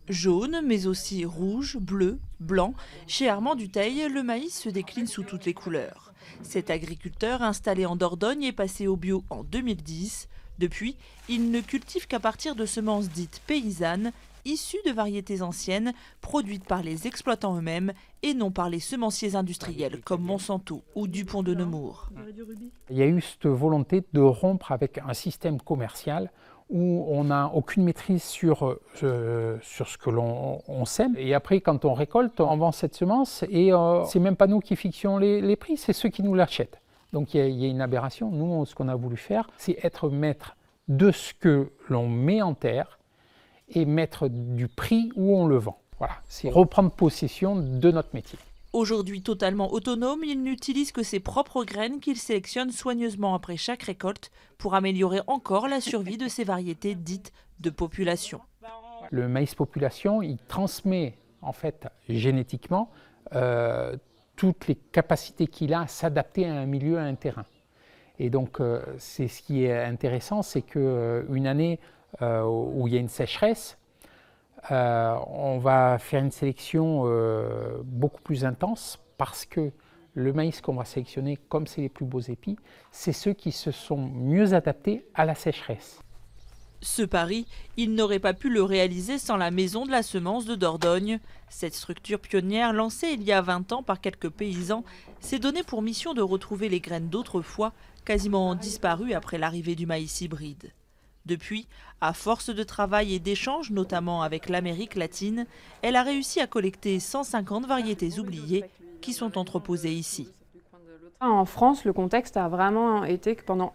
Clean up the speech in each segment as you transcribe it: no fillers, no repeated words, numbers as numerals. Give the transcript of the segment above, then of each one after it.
Jaune, mais aussi rouge, bleu, blanc. Chez Armand Dutheil, le maïs se décline sous toutes les couleurs. Cet agriculteur installé en Dordogne est passé au bio en 2010. Depuis, il ne cultive qu'à partir de semences dites paysannes, issues de variétés anciennes, produites par les exploitants eux-mêmes et non par les semenciers industriels comme Monsanto ou Dupont de Nemours. Il y a eu cette volonté de rompre avec un système commercial où on n'a aucune maîtrise sur ce que l'on sème. Et après, quand on récolte, on vend cette semence et c'est même pas nous qui fixons les prix, c'est ceux qui nous l'achètent. Donc il y a une aberration. Nous, ce qu'on a voulu faire, c'est être maître de ce que l'on met en terre et maître du prix où on le vend. Voilà, c'est reprendre possession de notre métier. Aujourd'hui totalement autonome, il n'utilise que ses propres graines qu'il sélectionne soigneusement après chaque récolte pour améliorer encore la survie de ces variétés dites de population. Le maïs population, il transmet en fait génétiquement toutes les capacités qu'il a à s'adapter à un milieu, à un terrain. Et donc c'est ce qui est intéressant, c'est qu'une année où il y a une sécheresse, on va faire une sélection beaucoup plus intense parce que le maïs qu'on va sélectionner, comme c'est les plus beaux épis, c'est ceux qui se sont mieux adaptés à la sécheresse. Ce pari, il n'aurait pas pu le réaliser sans la Maison de la Semence de Dordogne. Cette structure pionnière, lancée il y a 20 ans par quelques paysans, s'est donnée pour mission de retrouver les graines d'autrefois, quasiment disparues après l'arrivée du maïs hybride. Depuis, à force de travail et d'échanges, notamment avec l'Amérique latine, elle a réussi à collecter 150 variétés oubliées qui sont entreposées ici. En France, le contexte a vraiment été que pendant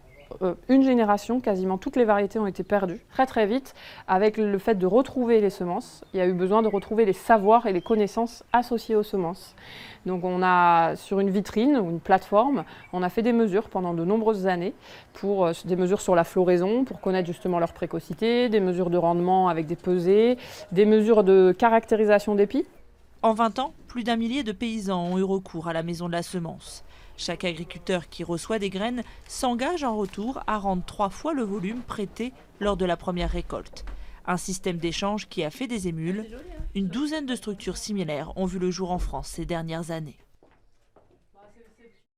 une génération, quasiment toutes les variétés ont été perdues très très vite. Avec le fait de retrouver les semences, il y a eu besoin de retrouver les savoirs et les connaissances associées aux semences. Donc on a, sur une vitrine ou une plateforme, on a fait des mesures pendant de nombreuses années, des mesures sur la floraison, pour connaître justement leur précocité, des mesures de rendement avec des pesées, des mesures de caractérisation d'épis. En 20 ans, plus d'1 millier de paysans ont eu recours à la Maison de la Semence. Chaque agriculteur qui reçoit des graines s'engage en retour à rendre 3 fois le volume prêté lors de la première récolte. Un système d'échange qui a fait des émules. Une douzaine de structures similaires ont vu le jour en France ces dernières années.